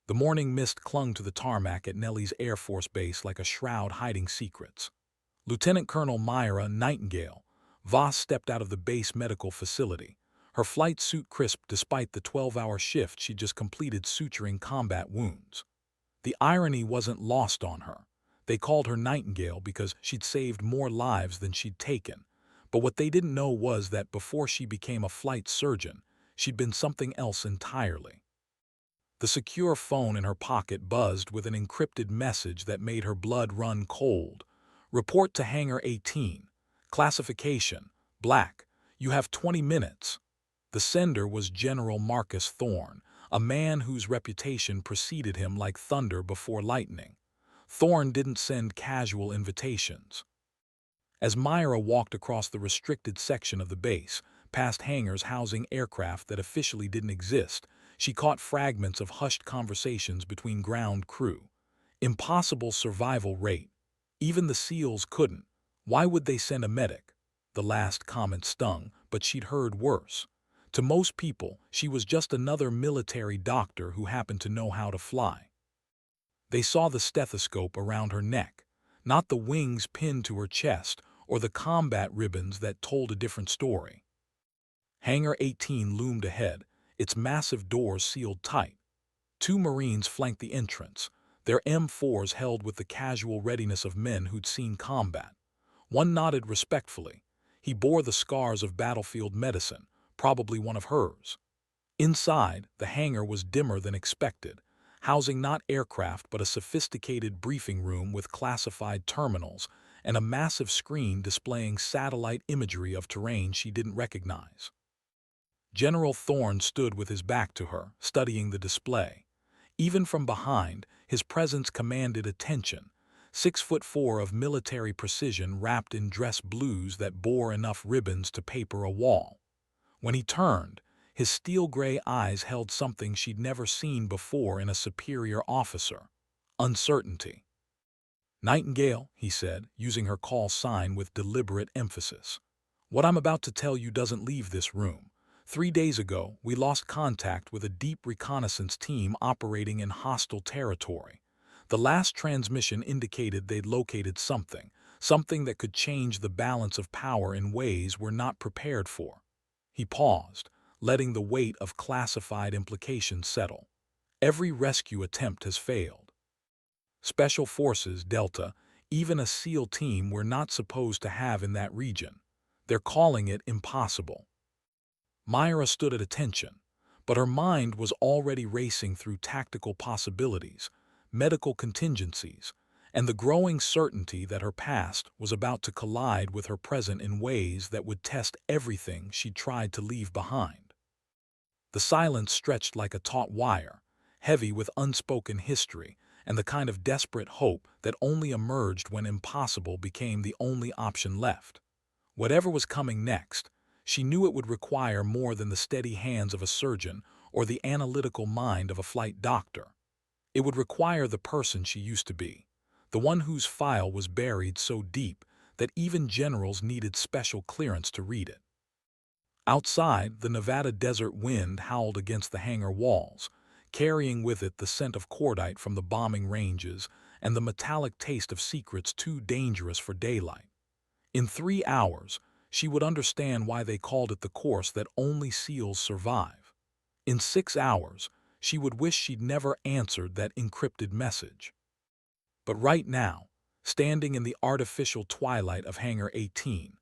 The morning mist clung to the tarmac at Nellie's Air Force Base like a shroud hiding secrets. Lieutenant Colonel Myra Nightingale Voss stepped out of the base medical facility, her flight suit crisp despite the 12-hour shift she'd just completed suturing combat wounds. The irony wasn't lost on her. They called her Nightingale because she'd saved more lives than she'd taken, but what they didn't know was that before she became a flight surgeon, she'd been something else entirely. The secure phone in her pocket buzzed with an encrypted message that made her blood run cold. Report to Hangar 18. Classification: Black. You have 20 minutes. The sender was General Marcus Thorne, a man whose reputation preceded him like thunder before lightning. Thorne didn't send casual invitations. As Myra walked across the restricted section of the base, past hangars housing aircraft that officially didn't exist, she caught fragments of hushed conversations between ground crew. Impossible survival rate. Even the SEALs couldn't. Why would they send a medic? The last comment stung, but she'd heard worse. To most people, she was just another military doctor who happened to know how to fly. They saw the stethoscope around her neck, not the wings pinned to her chest or the combat ribbons that told a different story. Hangar 18 loomed ahead, its massive doors sealed tight. Two Marines flanked the entrance, their M4s held with the casual readiness of men who'd seen combat. One nodded respectfully. He bore the scars of battlefield medicine, probably one of hers. Inside, the hangar was dimmer than expected, housing not aircraft but a sophisticated briefing room with classified terminals and a massive screen displaying satellite imagery of terrain she didn't recognize. General Thorne stood with his back to her, studying the display. Even from behind, his presence commanded attention. 6'4" of military precision wrapped in dress blues that bore enough ribbons to paper a wall. When he turned, his steel-gray eyes held something she'd never seen before in a superior officer: uncertainty. "Nightingale," he said, using her call sign with deliberate emphasis. "What I'm about to tell you doesn't leave this room. 3 days ago, we lost contact with a deep reconnaissance team operating in hostile territory. The last transmission indicated they'd located something that could change the balance of power in ways we're not prepared for." He paused, letting the weight of classified implications settle. "Every rescue attempt has failed. Special Forces, Delta, even a SEAL team we're not supposed to have in that region. They're calling it impossible." Myra stood at attention, but her mind was already racing through tactical possibilities, medical contingencies, and the growing certainty that her past was about to collide with her present in ways that would test everything she'd tried to leave behind. The silence stretched like a taut wire, heavy with unspoken history and the kind of desperate hope that only emerged when impossible became the only option left. Whatever was coming next, she knew it would require more than the steady hands of a surgeon or the analytical mind of a flight doctor. It would require the person she used to be, the one whose file was buried so deep that even generals needed special clearance to read it. Outside, the Nevada desert wind howled against the hangar walls, carrying with it the scent of cordite from the bombing ranges and the metallic taste of secrets too dangerous for daylight. In 3 hours, she would understand why they called it the course that only SEALs survive. In 6 hours, she would wish she'd never answered that encrypted message. But right now, standing in the artificial twilight of Hangar 18,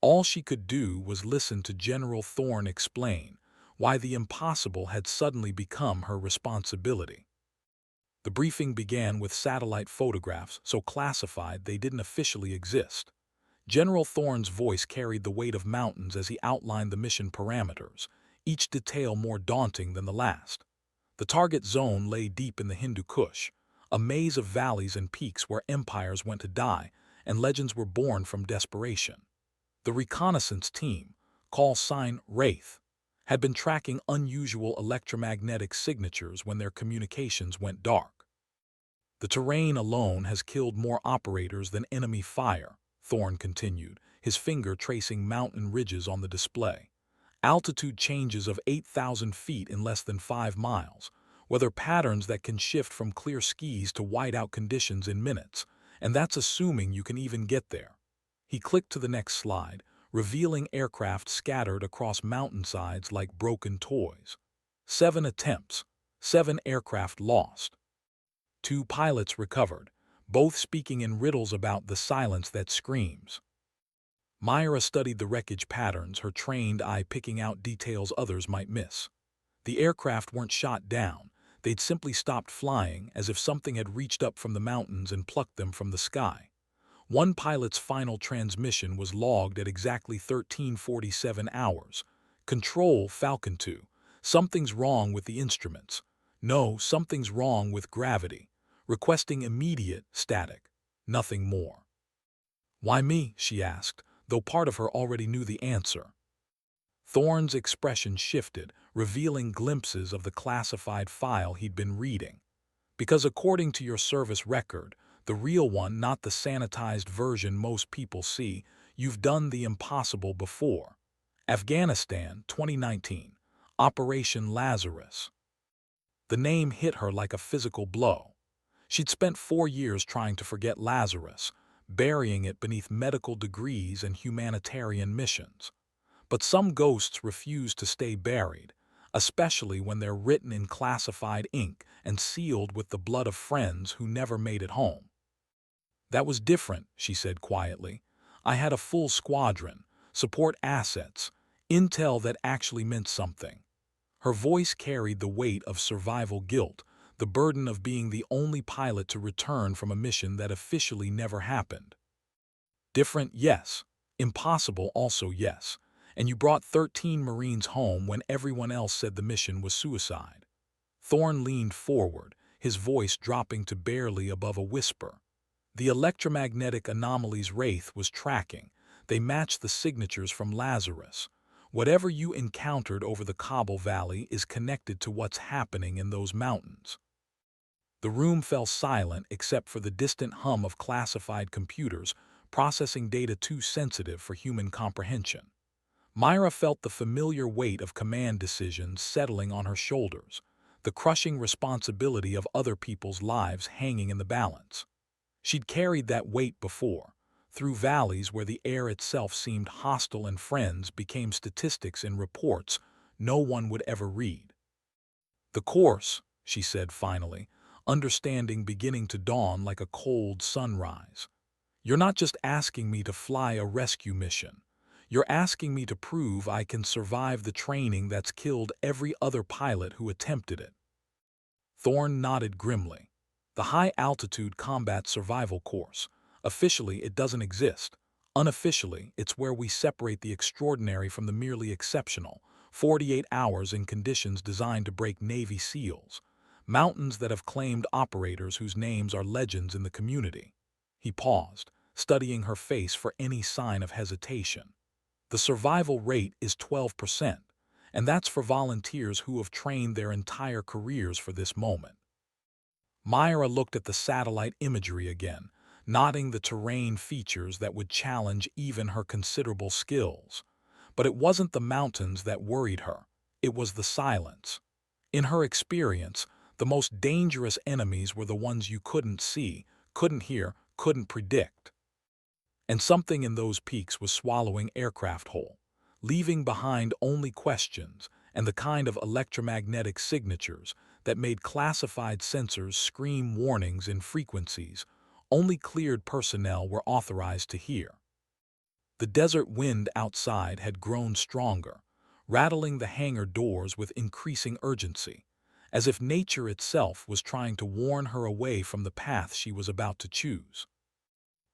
all she could do was listen to General Thorne explain why the impossible had suddenly become her responsibility. The briefing began with satellite photographs so classified they didn't officially exist. General Thorne's voice carried the weight of mountains as he outlined the mission parameters, each detail more daunting than the last. The target zone lay deep in the Hindu Kush, a maze of valleys and peaks where empires went to die and legends were born from desperation. The reconnaissance team, call sign Wraith, had been tracking unusual electromagnetic signatures when their communications went dark. "The terrain alone has killed more operators than enemy fire," Thorne continued, his finger tracing mountain ridges on the display. "Altitude changes of 8,000 feet in less than 5 miles, weather patterns that can shift from clear skies to whiteout conditions in minutes, and that's assuming you can even get there. He clicked to the next slide, revealing aircraft scattered across mountainsides like broken toys. 7 attempts, 7 aircraft lost. 2 pilots recovered, both speaking in riddles about the silence that screams. Myra studied the wreckage patterns, her trained eye picking out details others might miss. The aircraft weren't shot down, they'd simply stopped flying as if something had reached up from the mountains and plucked them from the sky. One pilot's final transmission was logged at exactly 13:47 hours. Control, Falcon 2. Something's wrong with the instruments. No, something's wrong with gravity. Requesting immediate static. Nothing more. Why me? She asked, though part of her already knew the answer. Thorne's expression shifted, revealing glimpses of the classified file he'd been reading. Because according to your service record, the real one, not the sanitized version most people see, you've done the impossible before. Afghanistan, 2019. Operation Lazarus. The name hit her like a physical blow. She'd spent 4 years trying to forget Lazarus, burying it beneath medical degrees and humanitarian missions. But some ghosts refuse to stay buried, especially when they're written in classified ink and sealed with the blood of friends who never made it home. That was different, she said quietly. I had a full squadron, support assets, intel that actually meant something. Her voice carried the weight of survival guilt, the burden of being the only pilot to return from a mission that officially never happened. Different, yes. Impossible, also yes. And you brought 13 Marines home when everyone else said the mission was suicide. Thorne leaned forward, his voice dropping to barely above a whisper. The electromagnetic anomalies Wraith was tracking, they matched the signatures from Lazarus. Whatever you encountered over the Kabul Valley is connected to what's happening in those mountains. The room fell silent except for the distant hum of classified computers processing data too sensitive for human comprehension. Myra felt the familiar weight of command decisions settling on her shoulders, the crushing responsibility of other people's lives hanging in the balance. She'd carried that weight before, through valleys where the air itself seemed hostile and friends became statistics in reports no one would ever read. The course, she said finally, understanding beginning to dawn like a cold sunrise. You're not just asking me to fly a rescue mission. You're asking me to prove I can survive the training that's killed every other pilot who attempted it. Thorne nodded grimly. The high-altitude combat survival course. Officially, it doesn't exist. Unofficially, it's where we separate the extraordinary from the merely exceptional. 48 hours in conditions designed to break Navy SEALs. Mountains that have claimed operators whose names are legends in the community. He paused, studying her face for any sign of hesitation. The survival rate is 12%, and that's for volunteers who have trained their entire careers for this moment. Myra looked at the satellite imagery again, noting the terrain features that would challenge even her considerable skills. But it wasn't the mountains that worried her, it was the silence. In her experience, the most dangerous enemies were the ones you couldn't see, couldn't hear, couldn't predict. And something in those peaks was swallowing aircraft whole, leaving behind only questions and the kind of electromagnetic signatures that made classified sensors scream warnings in frequencies only cleared personnel were authorized to hear. The desert wind outside had grown stronger, rattling the hangar doors with increasing urgency, as if nature itself was trying to warn her away from the path she was about to choose.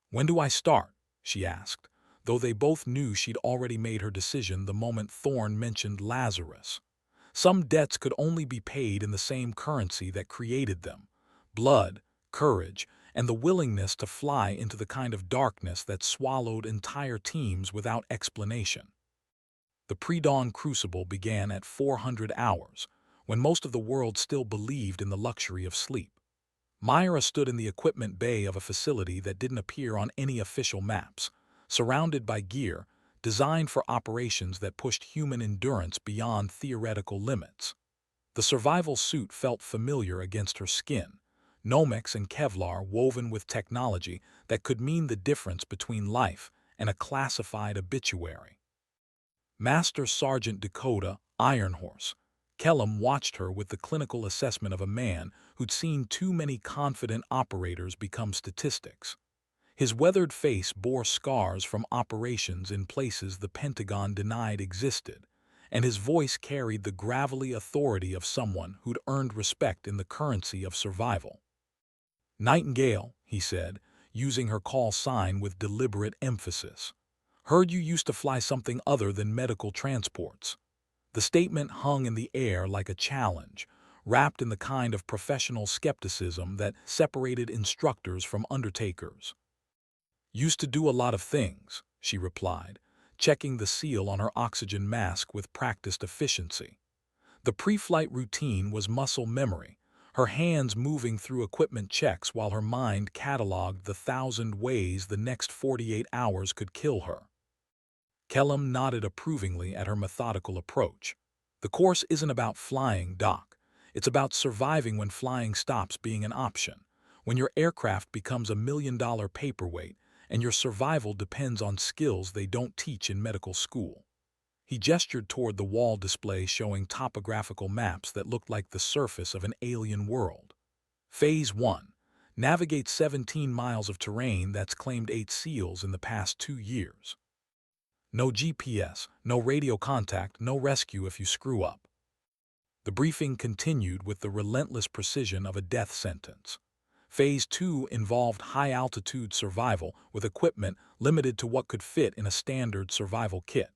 "When do I start?" she asked, though they both knew she'd already made her decision the moment Thorne mentioned Lazarus. Some debts could only be paid in the same currency that created them: blood, courage, and the willingness to fly into the kind of darkness that swallowed entire teams without explanation. The pre-dawn crucible began at 400 hours, when most of the world still believed in the luxury of sleep. Myra stood in the equipment bay of a facility that didn't appear on any official maps, surrounded by gear designed for operations that pushed human endurance beyond theoretical limits. The survival suit felt familiar against her skin, Nomex and Kevlar woven with technology that could mean the difference between life and a classified obituary. Master Sergeant Dakota Ironhorse Kellum watched her with the clinical assessment of a man who'd seen too many confident operators become statistics. His weathered face bore scars from operations in places the Pentagon denied existed, and his voice carried the gravelly authority of someone who'd earned respect in the currency of survival. "Nightingale," he said, using her call sign with deliberate emphasis. "Heard you used to fly something other than medical transports." The statement hung in the air like a challenge, wrapped in the kind of professional skepticism that separated instructors from undertakers. "Used to do a lot of things," she replied, checking the seal on her oxygen mask with practiced efficiency. The pre-flight routine was muscle memory, her hands moving through equipment checks while her mind cataloged the 1,000 ways the next 48 hours could kill her. Kellum nodded approvingly at her methodical approach. "The course isn't about flying, Doc. It's about surviving when flying stops being an option, when your aircraft becomes a $1 million paperweight, and your survival depends on skills they don't teach in medical school." He gestured toward the wall display showing topographical maps that looked like the surface of an alien world. Phase 1. Navigate 17 miles of terrain that's claimed 8 SEALs in the past 2 years. No GPS, no radio contact, no rescue if you screw up. The briefing continued with the relentless precision of a death sentence. Phase 2 involved high-altitude survival with equipment limited to what could fit in a standard survival kit.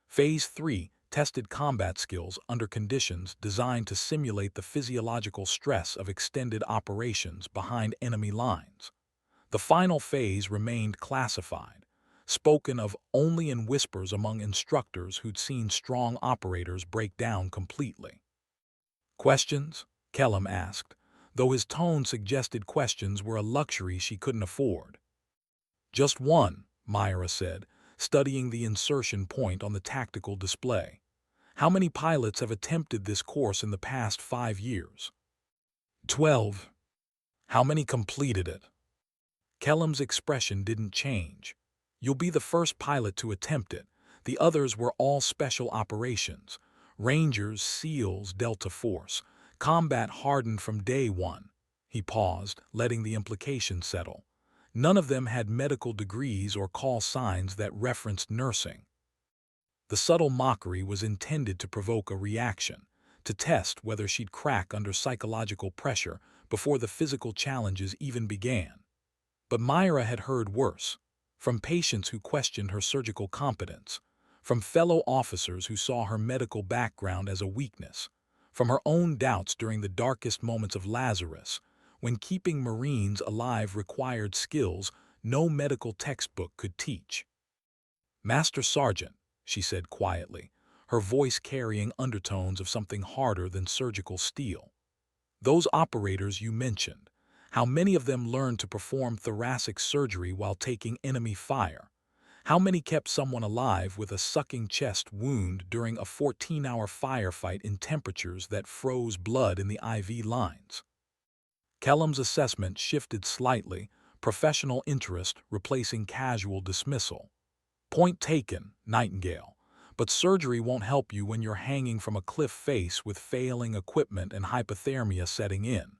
Phase 3 tested combat skills under conditions designed to simulate the physiological stress of extended operations behind enemy lines. The final phase remained classified, spoken of only in whispers among instructors who'd seen strong operators break down completely. "Questions?" Kellum asked, though his tone suggested questions were a luxury she couldn't afford. "Just one," Myra said, studying the insertion point on the tactical display. "How many pilots have attempted this course in the past 5 years?" 12. "How many completed it?" Kellum's expression didn't change. "You'll be the first pilot to attempt it. The others were all special operations. Rangers, SEALs, Delta Force. Combat hardened from day one." He paused, letting the implication settle. None of them had medical degrees or call signs that referenced nursing. The subtle mockery was intended to provoke a reaction, to test whether she'd crack under psychological pressure before the physical challenges even began. But Myra had heard worse, from patients who questioned her surgical competence, from fellow officers who saw her medical background as a weakness, from her own doubts during the darkest moments of Lazarus, when keeping Marines alive required skills no medical textbook could teach. "Master Sergeant," she said quietly, her voice carrying undertones of something harder than surgical steel. "Those operators you mentioned, how many of them learned to perform thoracic surgery while taking enemy fire? How many kept someone alive with a sucking chest wound during a 14-hour firefight in temperatures that froze blood in the IV lines?" Kellum's assessment shifted slightly, professional interest replacing casual dismissal. "Point taken, Nightingale. But surgery won't help you when you're hanging from a cliff face with failing equipment and hypothermia setting in."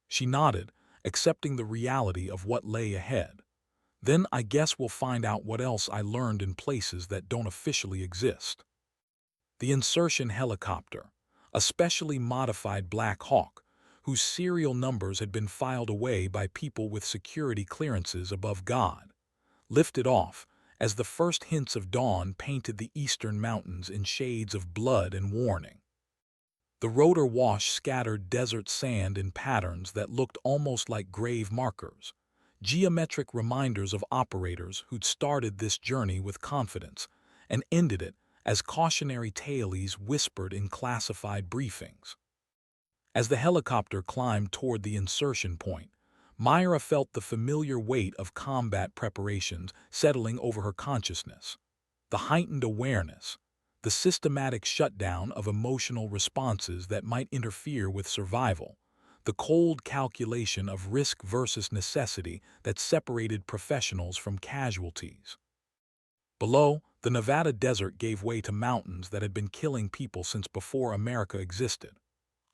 She nodded, accepting the reality of what lay ahead. "Then I guess we'll find out what else I learned in places that don't officially exist." The insertion helicopter, a specially modified Black Hawk, whose serial numbers had been filed away by people with security clearances above God, lifted off as the first hints of dawn painted the eastern mountains in shades of blood and warning. The rotor wash scattered desert sand in patterns that looked almost like grave markers, geometric reminders of operators who'd started this journey with confidence and ended it as cautionary tales whispered in classified briefings. As the helicopter climbed toward the insertion point, Myra felt the familiar weight of combat preparations settling over her consciousness. The heightened awareness, the systematic shutdown of emotional responses that might interfere with survival, the cold calculation of risk versus necessity that separated professionals from casualties. Below, the Nevada desert gave way to mountains that had been killing people since before America existed.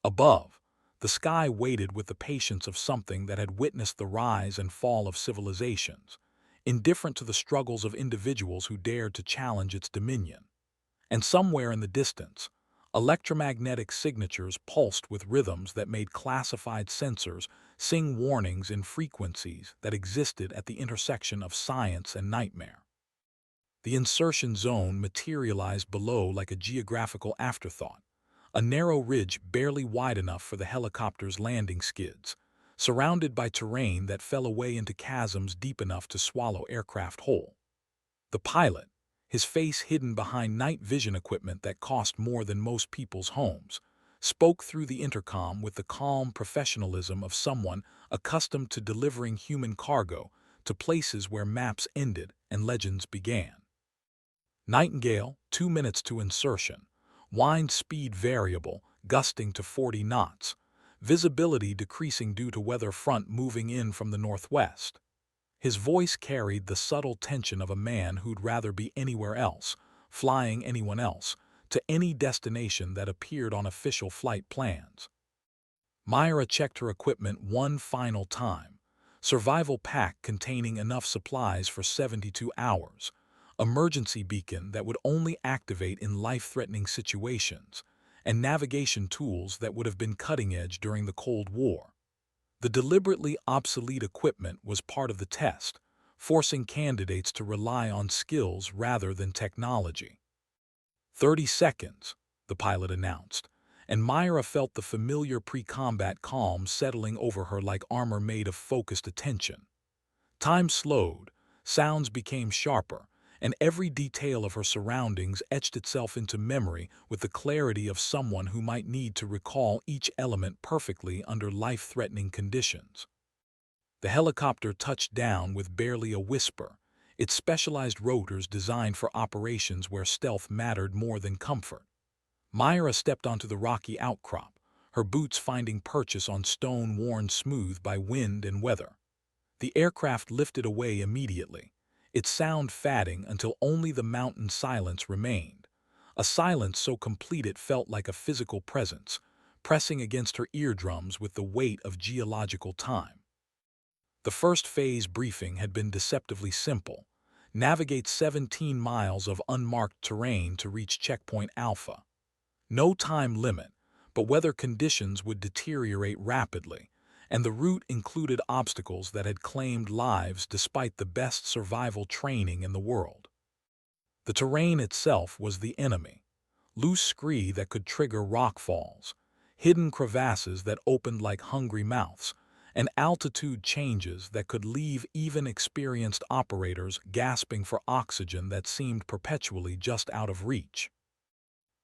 Above, the sky waited with the patience of something that had witnessed the rise and fall of civilizations, indifferent to the struggles of individuals who dared to challenge its dominion. And somewhere in the distance, electromagnetic signatures pulsed with rhythms that made classified sensors sing warnings in frequencies that existed at the intersection of science and nightmare. The insertion zone materialized below like a geographical afterthought, a narrow ridge barely wide enough for the helicopter's landing skids, surrounded by terrain that fell away into chasms deep enough to swallow aircraft whole. The pilot, his face hidden behind night vision equipment that cost more than most people's homes, spoke through the intercom with the calm professionalism of someone accustomed to delivering human cargo to places where maps ended and legends began. Nightingale, 2 minutes to insertion. Wind speed variable, gusting to 40 knots. Visibility decreasing due to weather front moving in from the northwest. His voice carried the subtle tension of a man who'd rather be anywhere else, flying anyone else, to any destination that appeared on official flight plans. Myra checked her equipment one final time. Survival pack containing enough supplies for 72 hours. Emergency beacon that would only activate in life-threatening situations, and navigation tools that would have been cutting-edge during the Cold War. The deliberately obsolete equipment was part of the test, forcing candidates to rely on skills rather than technology. 30 seconds, the pilot announced, and Myra felt the familiar pre-combat calm settling over her like armor made of focused attention. Time slowed, sounds became sharper, and every detail of her surroundings etched itself into memory with the clarity of someone who might need to recall each element perfectly under life-threatening conditions. The helicopter touched down with barely a whisper, its specialized rotors designed for operations where stealth mattered more than comfort. Myra stepped onto the rocky outcrop, her boots finding purchase on stone worn smooth by wind and weather. The aircraft lifted away immediately, its sound fading until only the mountain silence remained, a silence so complete it felt like a physical presence, pressing against her eardrums with the weight of geological time. The first phase briefing had been deceptively simple. Navigate 17 miles of unmarked terrain to reach Checkpoint Alpha. No time limit, but weather conditions would deteriorate rapidly, and the route included obstacles that had claimed lives despite the best survival training in the world. The terrain itself was the enemy. Loose scree that could trigger rockfalls, hidden crevasses that opened like hungry mouths, and altitude changes that could leave even experienced operators gasping for oxygen that seemed perpetually just out of reach.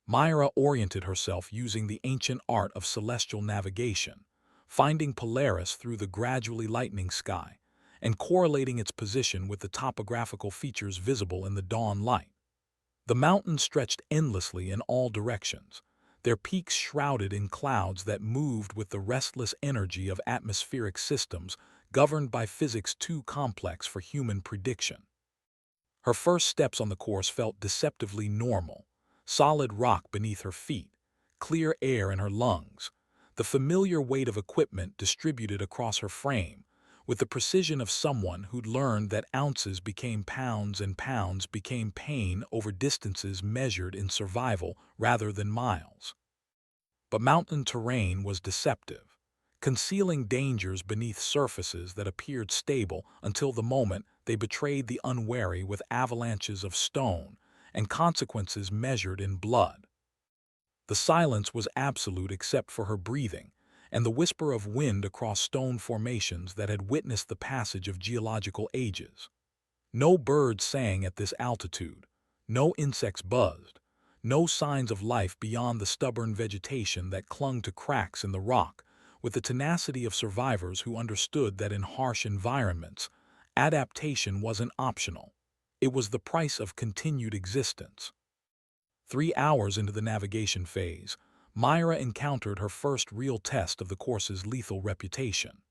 Myra oriented herself using the ancient art of celestial navigation, finding Polaris through the gradually lightening sky, and correlating its position with the topographical features visible in the dawn light. The mountains stretched endlessly in all directions, their peaks shrouded in clouds that moved with the restless energy of atmospheric systems governed by physics too complex for human prediction. Her first steps on the course felt deceptively normal, solid rock beneath her feet, clear air in her lungs, the familiar weight of equipment distributed across her frame, with the precision of someone who'd learned that ounces became pounds and pounds became pain over distances measured in survival rather than miles. But mountain terrain was deceptive, concealing dangers beneath surfaces that appeared stable until the moment they betrayed the unwary with avalanches of stone and consequences measured in blood. The silence was absolute except for her breathing and the whisper of wind across stone formations that had witnessed the passage of geological ages. No birds sang at this altitude, no insects buzzed, no signs of life beyond the stubborn vegetation that clung to cracks in the rock, with the tenacity of survivors who understood that in harsh environments, adaptation wasn't optional. It was the price of continued existence. 3 hours into the navigation phase, Myra encountered her first real test of the course's lethal reputation.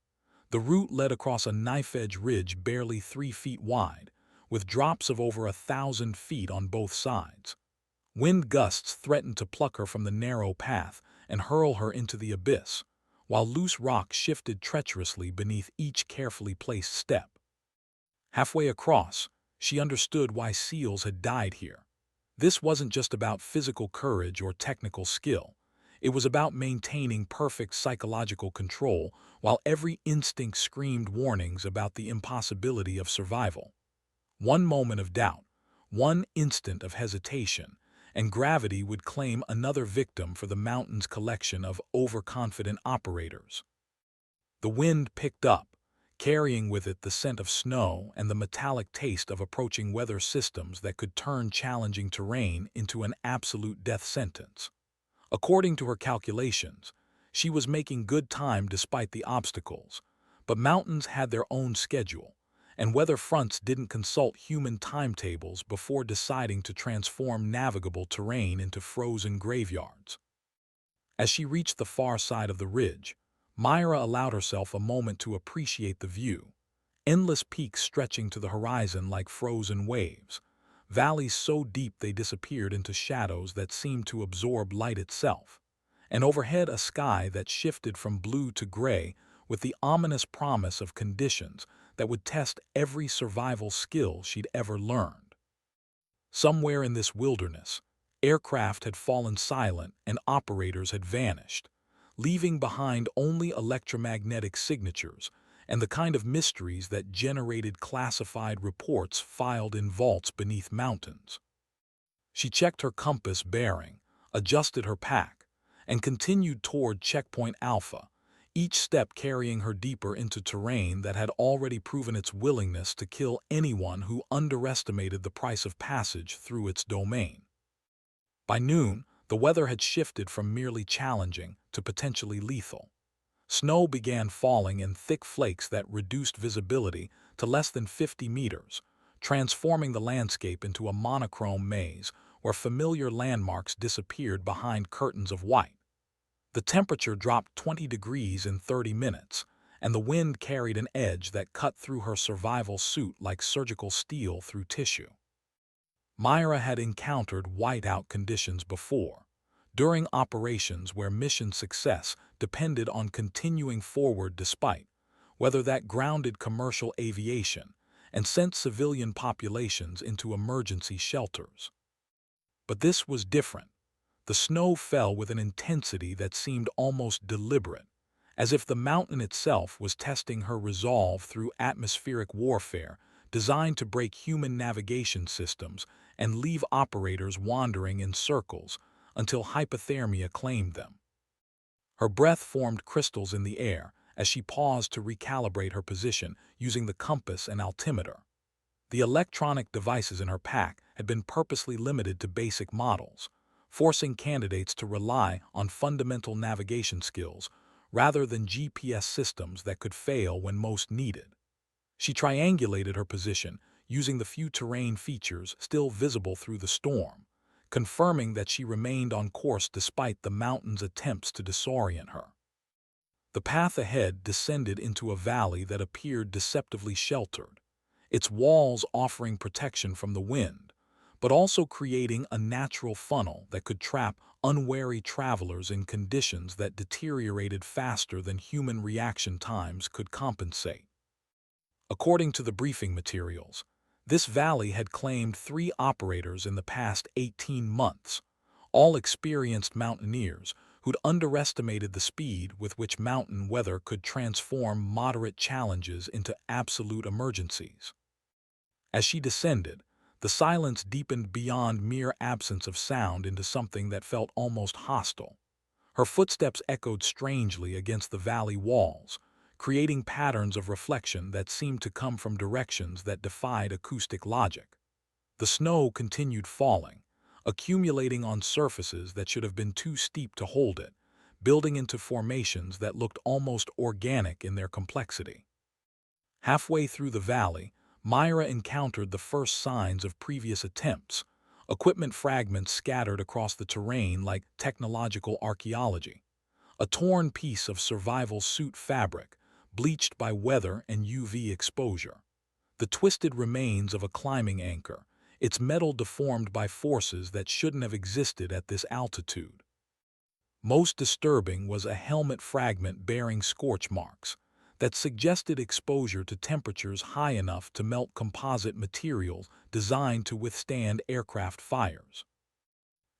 The route led across a knife-edge ridge barely 3 feet wide, with drops of over 1,000 feet on both sides. Wind gusts threatened to pluck her from the narrow path and hurl her into the abyss, while loose rocks shifted treacherously beneath each carefully placed step. Halfway across, she understood why SEALs had died here. This wasn't just about physical courage or technical skill. It was about maintaining perfect psychological control while every instinct screamed warnings about the impossibility of survival. One moment of doubt, one instant of hesitation, and gravity would claim another victim for the mountain's collection of overconfident operators. The wind picked up, carrying with it the scent of snow and the metallic taste of approaching weather systems that could turn challenging terrain into an absolute death sentence. According to her calculations, she was making good time despite the obstacles, but mountains had their own schedule, and weather fronts didn't consult human timetables before deciding to transform navigable terrain into frozen graveyards. As she reached the far side of the ridge, Myra allowed herself a moment to appreciate the view. Endless peaks stretching to the horizon like frozen waves, valleys so deep they disappeared into shadows that seemed to absorb light itself, and overhead a sky that shifted from blue to gray with the ominous promise of conditions that would test every survival skill she'd ever learned. Somewhere in this wilderness, aircraft had fallen silent and operators had vanished, leaving behind only electromagnetic signatures and the kind of mysteries that generated classified reports filed in vaults beneath mountains. She checked her compass bearing, adjusted her pack, and continued toward Checkpoint Alpha, each step carrying her deeper into terrain that had already proven its willingness to kill anyone who underestimated the price of passage through its domain. By noon, the weather had shifted from merely challenging to potentially lethal. Snow began falling in thick flakes that reduced visibility to less than 50 meters, transforming the landscape into a monochrome maze where familiar landmarks disappeared behind curtains of white. The temperature dropped 20 degrees in 30 minutes, and the wind carried an edge that cut through her survival suit like surgical steel through tissue. Myra had encountered whiteout conditions before, during operations where mission success depended on continuing forward despite, whether that grounded commercial aviation and sent civilian populations into emergency shelters. But this was different. The snow fell with an intensity that seemed almost deliberate, as if the mountain itself was testing her resolve through atmospheric warfare designed to break human navigation systems and leave operators wandering in circles until hypothermia claimed them. Her breath formed crystals in the air as she paused to recalibrate her position using the compass and altimeter. The electronic devices in her pack had been purposely limited to basic models, forcing candidates to rely on fundamental navigation skills rather than GPS systems that could fail when most needed. She triangulated her position using the few terrain features still visible through the storm, confirming that she remained on course despite the mountain's attempts to disorient her. The path ahead descended into a valley that appeared deceptively sheltered, its walls offering protection from the wind, but also creating a natural funnel that could trap unwary travelers in conditions that deteriorated faster than human reaction times could compensate. According to the briefing materials, this valley had claimed 3 operators in the past 18 months, all experienced mountaineers who'd underestimated the speed with which mountain weather could transform moderate challenges into absolute emergencies. As she descended, the silence deepened beyond mere absence of sound into something that felt almost hostile. Her footsteps echoed strangely against the valley walls, creating patterns of reflection that seemed to come from directions that defied acoustic logic. The snow continued falling, accumulating on surfaces that should have been too steep to hold it, building into formations that looked almost organic in their complexity. Halfway through the valley, Myra encountered the first signs of previous attempts, equipment fragments scattered across the terrain like technological archaeology. A torn piece of survival suit fabric, bleached by weather and UV exposure. The twisted remains of a climbing anchor, its metal deformed by forces that shouldn't have existed at this altitude. Most disturbing was a helmet fragment bearing scorch marks that suggested exposure to temperatures high enough to melt composite materials designed to withstand aircraft fires.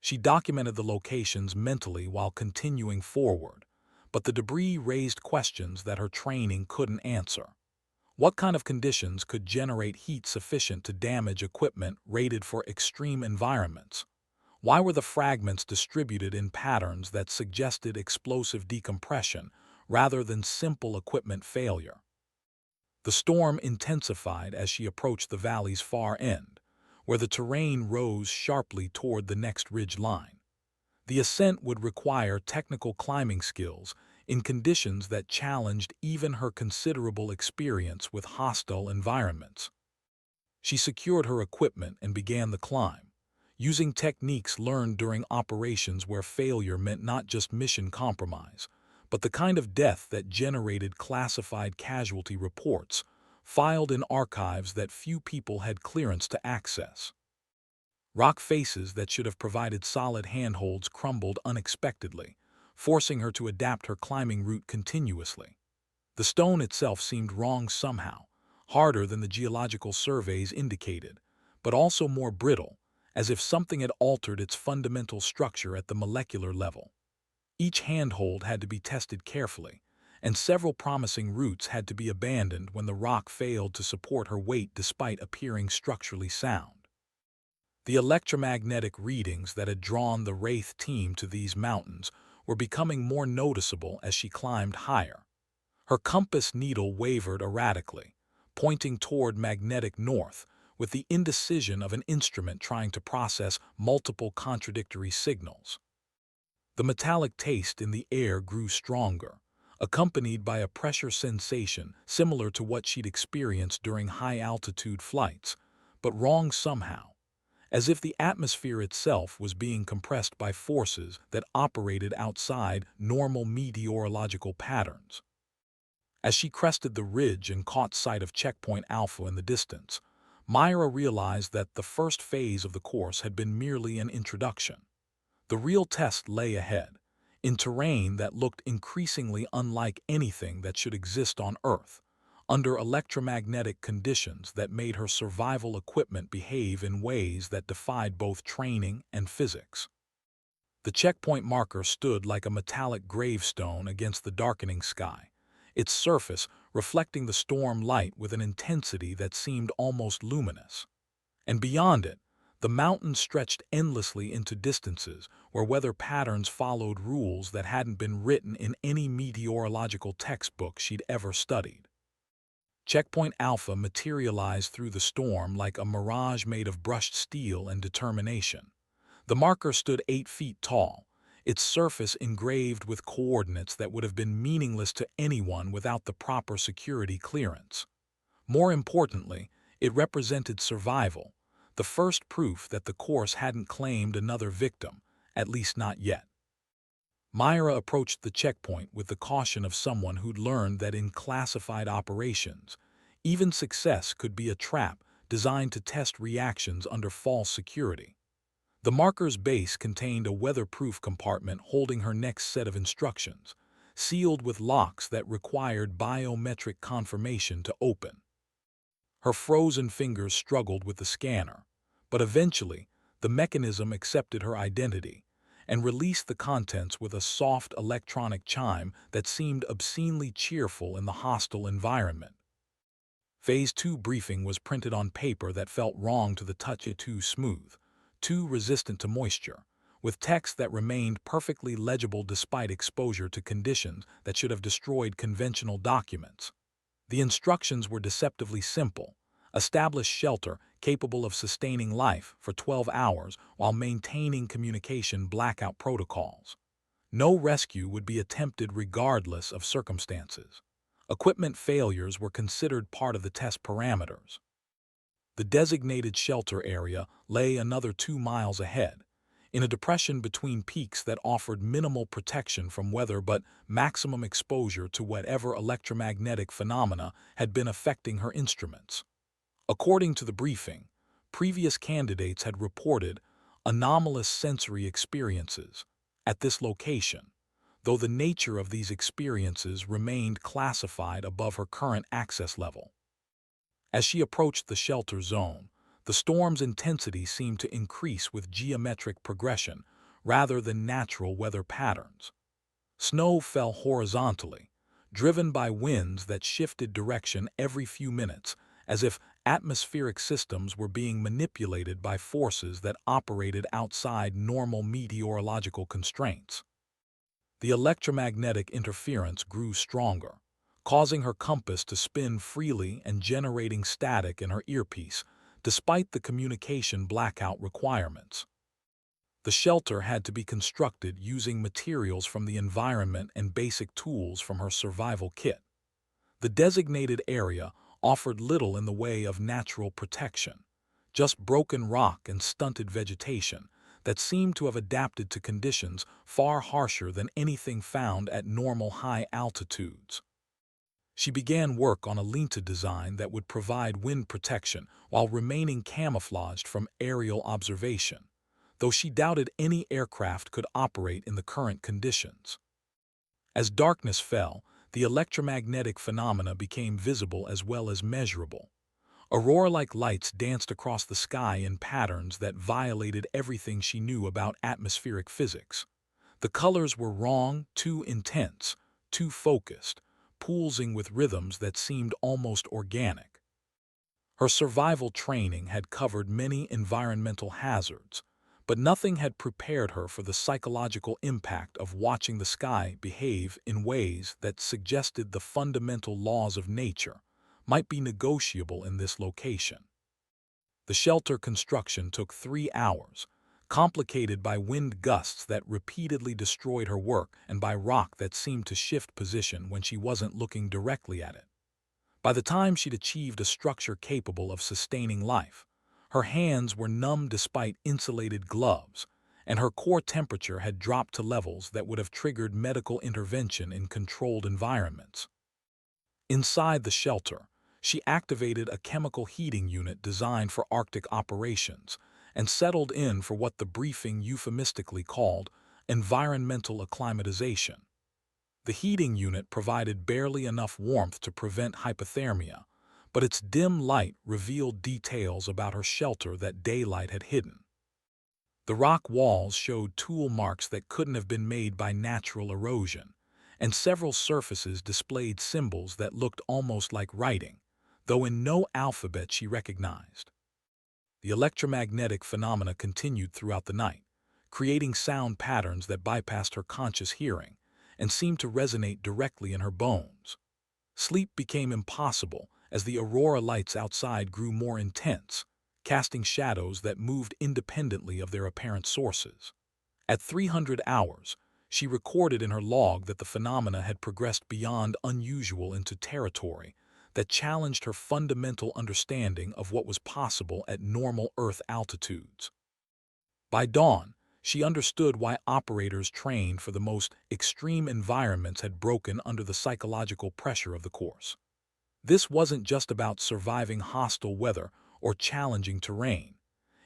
She documented the locations mentally while continuing forward, but the debris raised questions that her training couldn't answer. What kind of conditions could generate heat sufficient to damage equipment rated for extreme environments? Why were the fragments distributed in patterns that suggested explosive decompression rather than simple equipment failure? The storm intensified as she approached the valley's far end, where the terrain rose sharply toward the next ridge line. The ascent would require technical climbing skills in conditions that challenged even her considerable experience with hostile environments. She secured her equipment and began the climb, using techniques learned during operations where failure meant not just mission compromise, but the kind of death that generated classified casualty reports, filed in archives that few people had clearance to access. Rock faces that should have provided solid handholds crumbled unexpectedly, forcing her to adapt her climbing route continuously. The stone itself seemed wrong somehow, harder than the geological surveys indicated, but also more brittle, as if something had altered its fundamental structure at the molecular level. Each handhold had to be tested carefully, and several promising routes had to be abandoned when the rock failed to support her weight despite appearing structurally sound. The electromagnetic readings that had drawn the Wraith team to these mountains were becoming more noticeable as she climbed higher. Her compass needle wavered erratically, pointing toward magnetic north, with the indecision of an instrument trying to process multiple contradictory signals. The metallic taste in the air grew stronger, accompanied by a pressure sensation similar to what she'd experienced during high-altitude flights, but wrong somehow, as if the atmosphere itself was being compressed by forces that operated outside normal meteorological patterns. As she crested the ridge and caught sight of Checkpoint Alpha in the distance, Myra realized that the first phase of the course had been merely an introduction. The real test lay ahead, in terrain that looked increasingly unlike anything that should exist on Earth, under electromagnetic conditions that made her survival equipment behave in ways that defied both training and physics. The checkpoint marker stood like a metallic gravestone against the darkening sky, its surface reflecting the storm light with an intensity that seemed almost luminous. And beyond it, the mountains stretched endlessly into distances where weather patterns followed rules that hadn't been written in any meteorological textbook she'd ever studied. Checkpoint Alpha materialized through the storm like a mirage made of brushed steel and determination. The marker stood 8 feet tall, its surface engraved with coordinates that would have been meaningless to anyone without the proper security clearance. More importantly, it represented survival, the first proof that the course hadn't claimed another victim, at least not yet. Myra approached the checkpoint with the caution of someone who'd learned that in classified operations, even success could be a trap designed to test reactions under false security. The marker's base contained a weatherproof compartment holding her next set of instructions, sealed with locks that required biometric confirmation to open. Her frozen fingers struggled with the scanner, but eventually the mechanism accepted her identity and released the contents with a soft electronic chime that seemed obscenely cheerful in the hostile environment. Phase 2 briefing was printed on paper that felt wrong to the touch, too smooth, too resistant to moisture, with text that remained perfectly legible despite exposure to conditions that should have destroyed conventional documents. The instructions were deceptively simple: establish shelter capable of sustaining life for 12 hours while maintaining communication blackout protocols. No rescue would be attempted regardless of circumstances. Equipment failures were considered part of the test parameters. The designated shelter area lay another 2 miles ahead, in a depression between peaks that offered minimal protection from weather but maximum exposure to whatever electromagnetic phenomena had been affecting her instruments. According to the briefing, previous candidates had reported anomalous sensory experiences at this location, though the nature of these experiences remained classified above her current access level. As she approached the shelter zone, the storm's intensity seemed to increase with geometric progression rather than natural weather patterns. Snow fell horizontally, driven by winds that shifted direction every few minutes, as if atmospheric systems were being manipulated by forces that operated outside normal meteorological constraints. The electromagnetic interference grew stronger, causing her compass to spin freely and generating static in her earpiece, despite the communication blackout requirements. The shelter had to be constructed using materials from the environment and basic tools from her survival kit. The designated area offered little in the way of natural protection, just broken rock and stunted vegetation that seemed to have adapted to conditions far harsher than anything found at normal high altitudes. She began work on a Linta design that would provide wind protection while remaining camouflaged from aerial observation, though she doubted any aircraft could operate in the current conditions. As darkness fell, the electromagnetic phenomena became visible as well as measurable. Aurora-like lights danced across the sky in patterns that violated everything she knew about atmospheric physics. The colors were wrong, too intense, too focused, pulsing with rhythms that seemed almost organic. Her survival training had covered many environmental hazards, but nothing had prepared her for the psychological impact of watching the sky behave in ways that suggested the fundamental laws of nature might be negotiable in this location. The shelter construction took 3 hours, complicated by wind gusts that repeatedly destroyed her work and by rock that seemed to shift position when she wasn't looking directly at it. By the time she'd achieved a structure capable of sustaining life, her hands were numb despite insulated gloves, and her core temperature had dropped to levels that would have triggered medical intervention in controlled environments. Inside the shelter, she activated a chemical heating unit designed for Arctic operations and settled in for what the briefing euphemistically called environmental acclimatization. The heating unit provided barely enough warmth to prevent hypothermia, but its dim light revealed details about her shelter that daylight had hidden. The rock walls showed tool marks that couldn't have been made by natural erosion, and several surfaces displayed symbols that looked almost like writing, though in no alphabet she recognized. The electromagnetic phenomena continued throughout the night, creating sound patterns that bypassed her conscious hearing and seemed to resonate directly in her bones. Sleep became impossible as the aurora lights outside grew more intense, casting shadows that moved independently of their apparent sources. At 300 hours, she recorded in her log that the phenomena had progressed beyond unusual into territory that challenged her fundamental understanding of what was possible at normal Earth altitudes. By dawn, she understood why operators trained for the most extreme environments had broken under the psychological pressure of the course. This wasn't just about surviving hostile weather or challenging terrain.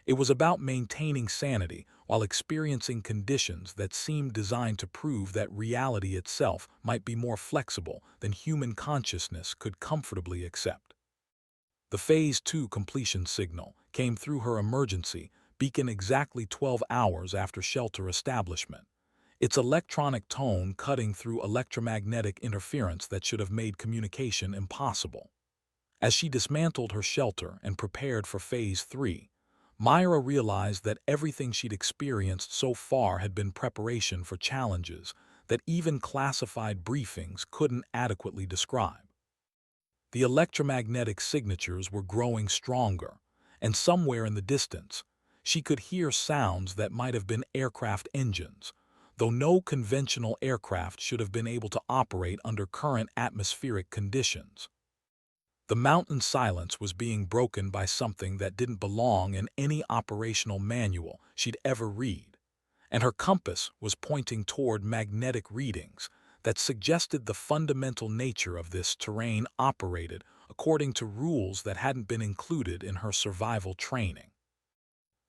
It was about maintaining sanity while experiencing conditions that seemed designed to prove that reality itself might be more flexible than human consciousness could comfortably accept. The Phase 2 completion signal came through her emergency beacon exactly 12 hours after shelter establishment, its electronic tone cutting through electromagnetic interference that should have made communication impossible. As she dismantled her shelter and prepared for Phase 3, Myra realized that everything she'd experienced so far had been preparation for challenges that even classified briefings couldn't adequately describe. The electromagnetic signatures were growing stronger, and somewhere in the distance, she could hear sounds that might have been aircraft engines, though no conventional aircraft should have been able to operate under current atmospheric conditions. The mountain silence was being broken by something that didn't belong in any operational manual she'd ever read, and her compass was pointing toward magnetic readings that suggested the fundamental nature of this terrain operated according to rules that hadn't been included in her survival training.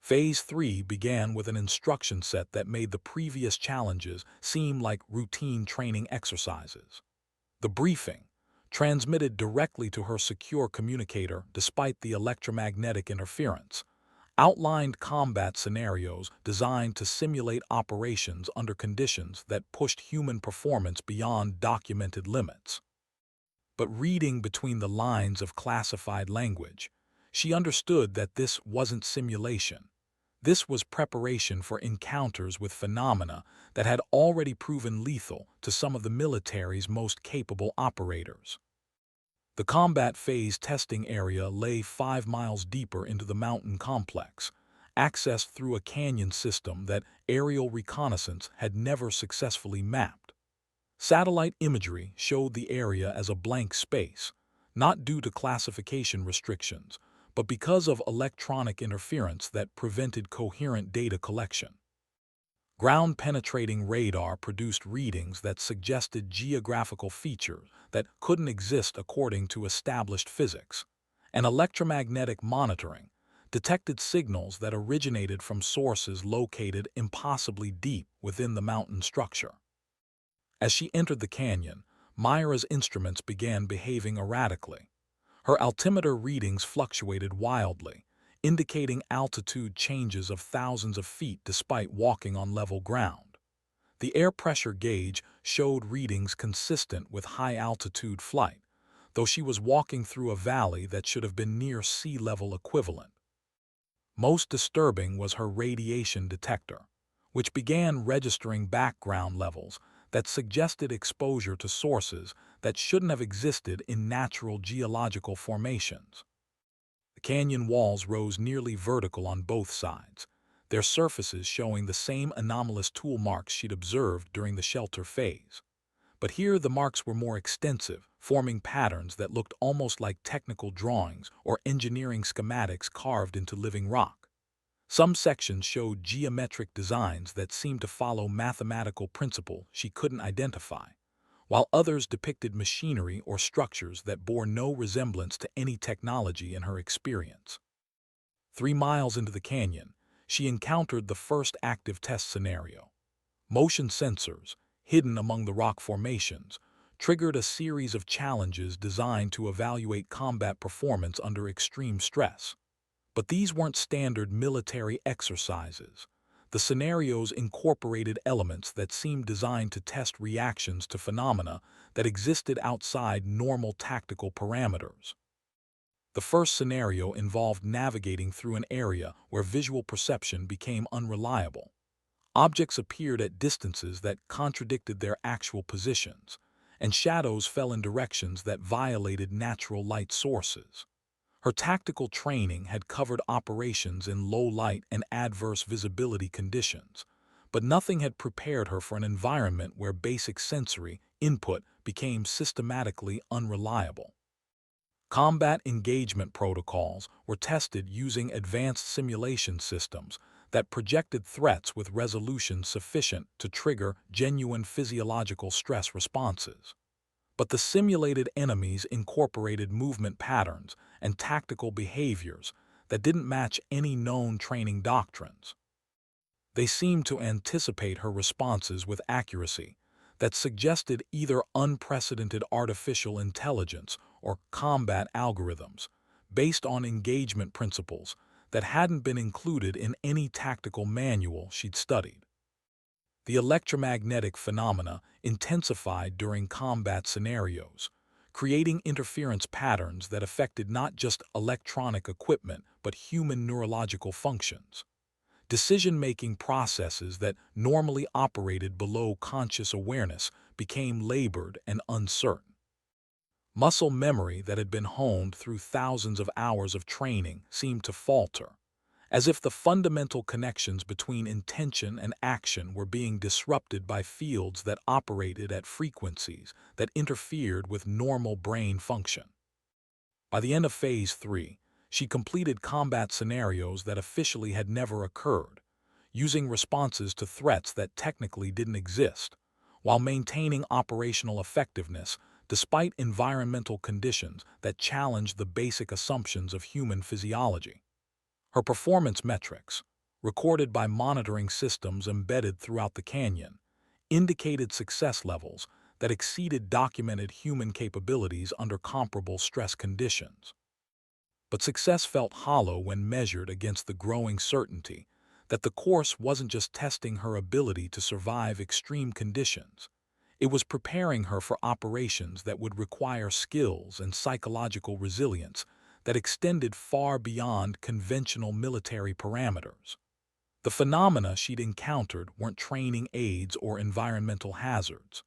Phase 3 began with an instruction set that made the previous challenges seem like routine training exercises. The briefing, transmitted directly to her secure communicator despite the electromagnetic interference, outlined combat scenarios designed to simulate operations under conditions that pushed human performance beyond documented limits. But reading between the lines of classified language, she understood that this wasn't simulation. This was preparation for encounters with phenomena that had already proven lethal to some of the military's most capable operators. The combat phase testing area lay 5 miles deeper into the mountain complex, accessed through a canyon system that aerial reconnaissance had never successfully mapped. Satellite imagery showed the area as a blank space, not due to classification restrictions, but because of electronic interference that prevented coherent data collection. Ground-penetrating radar produced readings that suggested geographical features that couldn't exist according to established physics, and electromagnetic monitoring detected signals that originated from sources located impossibly deep within the mountain structure. As she entered the canyon, Myra's instruments began behaving erratically. Her altimeter readings fluctuated wildly, indicating altitude changes of thousands of feet despite walking on level ground. The air pressure gauge showed readings consistent with high-altitude flight, though she was walking through a valley that should have been near sea level equivalent. Most disturbing was her radiation detector, which began registering background levels that suggested exposure to sources that shouldn't have existed in natural geological formations. The canyon walls rose nearly vertical on both sides, their surfaces showing the same anomalous tool marks she'd observed during the shelter phase. But here the marks were more extensive, forming patterns that looked almost like technical drawings or engineering schematics carved into living rock. Some sections showed geometric designs that seemed to follow mathematical principles she couldn't identify, while others depicted machinery or structures that bore no resemblance to any technology in her experience. 3 miles into the canyon, she encountered the first active test scenario. Motion sensors, hidden among the rock formations, triggered a series of challenges designed to evaluate combat performance under extreme stress. But these weren't standard military exercises. The scenarios incorporated elements that seemed designed to test reactions to phenomena that existed outside normal tactical parameters. The first scenario involved navigating through an area where visual perception became unreliable. Objects appeared at distances that contradicted their actual positions, and shadows fell in directions that violated natural light sources. Her tactical training had covered operations in low light and adverse visibility conditions, but nothing had prepared her for an environment where basic sensory input became systematically unreliable. Combat engagement protocols were tested using advanced simulation systems that projected threats with resolution sufficient to trigger genuine physiological stress responses. But the simulated enemies incorporated movement patterns and tactical behaviors that didn't match any known training doctrines. They seemed to anticipate her responses with accuracy that suggested either unprecedented artificial intelligence or combat algorithms based on engagement principles that hadn't been included in any tactical manual she'd studied. The electromagnetic phenomena intensified during combat scenarios, creating interference patterns that affected not just electronic equipment but human neurological functions. Decision-making processes that normally operated below conscious awareness became labored and uncertain. Muscle memory that had been honed through thousands of hours of training seemed to falter, as if the fundamental connections between intention and action were being disrupted by fields that operated at frequencies that interfered with normal brain function. By the end of Phase 3, she completed combat scenarios that officially had never occurred, using responses to threats that technically didn't exist, while maintaining operational effectiveness despite environmental conditions that challenged the basic assumptions of human physiology. Her performance metrics, recorded by monitoring systems embedded throughout the canyon, indicated success levels that exceeded documented human capabilities under comparable stress conditions. But success felt hollow when measured against the growing certainty that the course wasn't just testing her ability to survive extreme conditions. It was preparing her for operations that would require skills and psychological resilience that extended far beyond conventional military parameters. The phenomena she'd encountered weren't training aids or environmental hazards.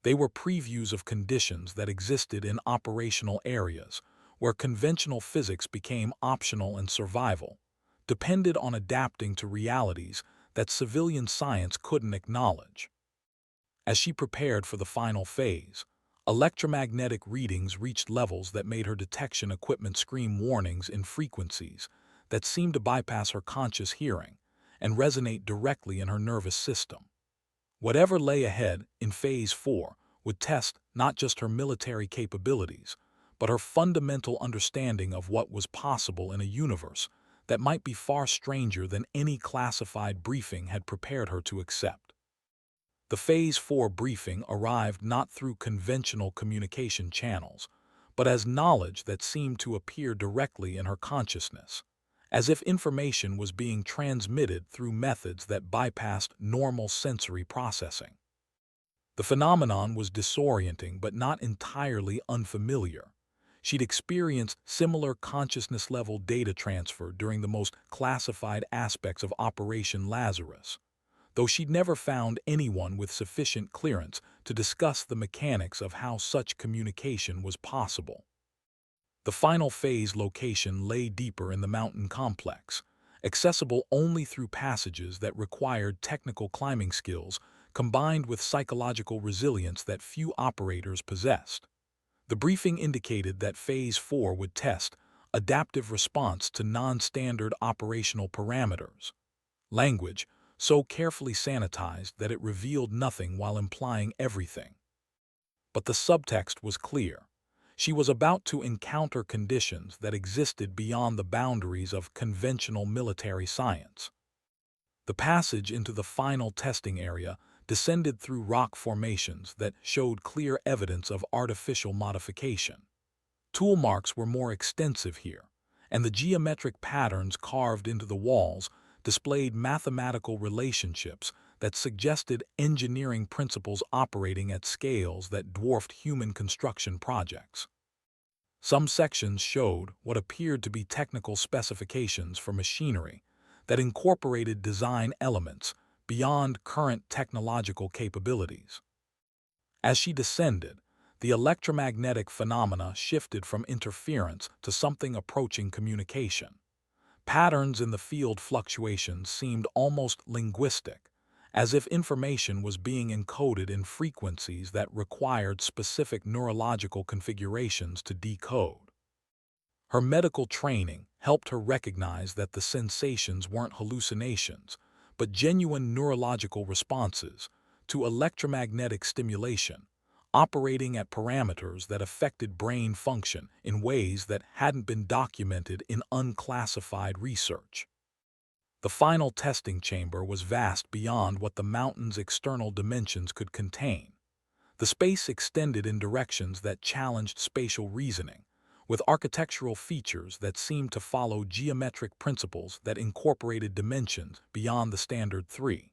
They were previews of conditions that existed in operational areas where conventional physics became optional and survival depended on adapting to realities that civilian science couldn't acknowledge. As she prepared for the final phase, electromagnetic readings reached levels that made her detection equipment scream warnings in frequencies that seemed to bypass her conscious hearing and resonate directly in her nervous system. Whatever lay ahead in Phase 4 would test not just her military capabilities, but her fundamental understanding of what was possible in a universe that might be far stranger than any classified briefing had prepared her to accept. The Phase 4 briefing arrived not through conventional communication channels, but as knowledge that seemed to appear directly in her consciousness, as if information was being transmitted through methods that bypassed normal sensory processing. The phenomenon was disorienting but not entirely unfamiliar. She'd experienced similar consciousness-level data transfer during the most classified aspects of Operation Lazarus, though she'd never found anyone with sufficient clearance to discuss the mechanics of how such communication was possible. The final phase location lay deeper in the mountain complex, accessible only through passages that required technical climbing skills combined with psychological resilience that few operators possessed. The briefing indicated that Phase 4 would test adaptive response to non-standard operational parameters. Language, so carefully sanitized that it revealed nothing while implying everything. But the subtext was clear. She was about to encounter conditions that existed beyond the boundaries of conventional military science. The passage into the final testing area descended through rock formations that showed clear evidence of artificial modification. Tool marks were more extensive here, and the geometric patterns carved into the walls displayed mathematical relationships that suggested engineering principles operating at scales that dwarfed human construction projects. Some sections showed what appeared to be technical specifications for machinery that incorporated design elements beyond current technological capabilities. As she descended, the electromagnetic phenomena shifted from interference to something approaching communication. Patterns in the field fluctuations seemed almost linguistic, as if information was being encoded in frequencies that required specific neurological configurations to decode. Her medical training helped her recognize that the sensations weren't hallucinations, but genuine neurological responses to electromagnetic stimulation, operating at parameters that affected brain function in ways that hadn't been documented in unclassified research. The final testing chamber was vast beyond what the mountain's external dimensions could contain. The space extended in directions that challenged spatial reasoning, with architectural features that seemed to follow geometric principles that incorporated dimensions beyond the standard three.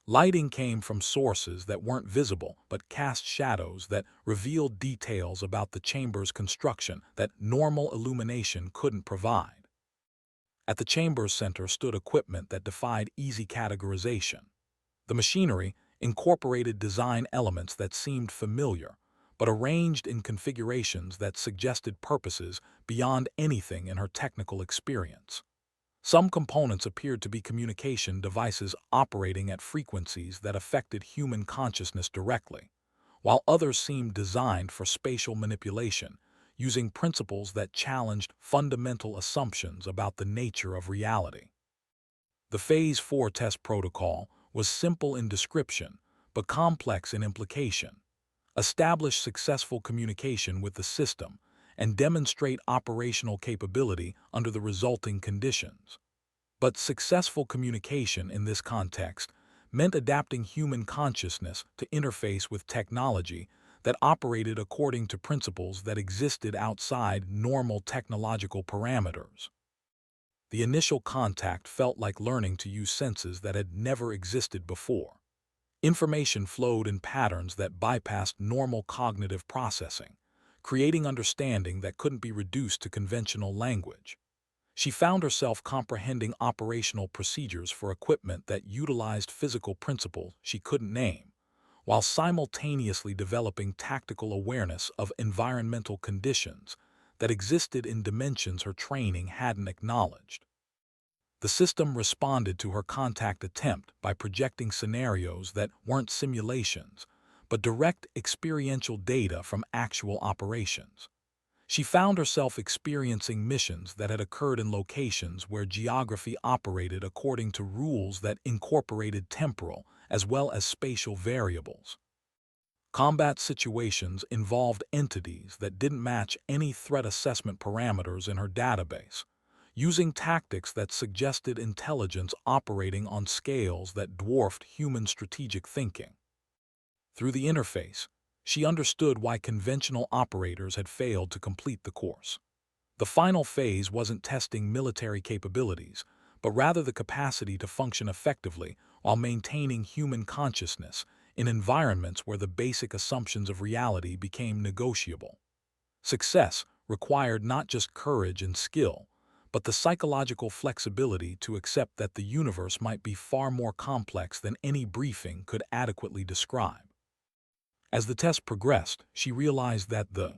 Lighting came from sources that weren't visible but cast shadows that revealed details about the chamber's construction that normal illumination couldn't provide. At the chamber's center stood equipment that defied easy categorization. The machinery incorporated design elements that seemed familiar, but arranged in configurations that suggested purposes beyond anything in her technical experience. Some components appeared to be communication devices operating at frequencies that affected human consciousness directly, while others seemed designed for spatial manipulation, using principles that challenged fundamental assumptions about the nature of reality. The Phase 4 test protocol was simple in description, but complex in implication. Establish successful communication with the system, and demonstrate operational capability under the resulting conditions. But successful communication in this context meant adapting human consciousness to interface with technology that operated according to principles that existed outside normal technological parameters. The initial contact felt like learning to use senses that had never existed before. Information flowed in patterns that bypassed normal cognitive processing, creating understanding that couldn't be reduced to conventional language. She found herself comprehending operational procedures for equipment that utilized physical principles she couldn't name, while simultaneously developing tactical awareness of environmental conditions that existed in dimensions her training hadn't acknowledged. The system responded to her contact attempt by projecting scenarios that weren't simulations, but direct experiential data from actual operations. She found herself experiencing missions that had occurred in locations where geography operated according to rules that incorporated temporal as well as spatial variables. Combat situations involved entities that didn't match any threat assessment parameters in her database, using tactics that suggested intelligence operating on scales that dwarfed human strategic thinking. Through the interface, she understood why conventional operators had failed to complete the course. The final phase wasn't testing military capabilities, but rather the capacity to function effectively while maintaining human consciousness in environments where the basic assumptions of reality became negotiable. Success required not just courage and skill, but the psychological flexibility to accept that the universe might be far more complex than any briefing could adequately describe. As the test progressed, she realized that the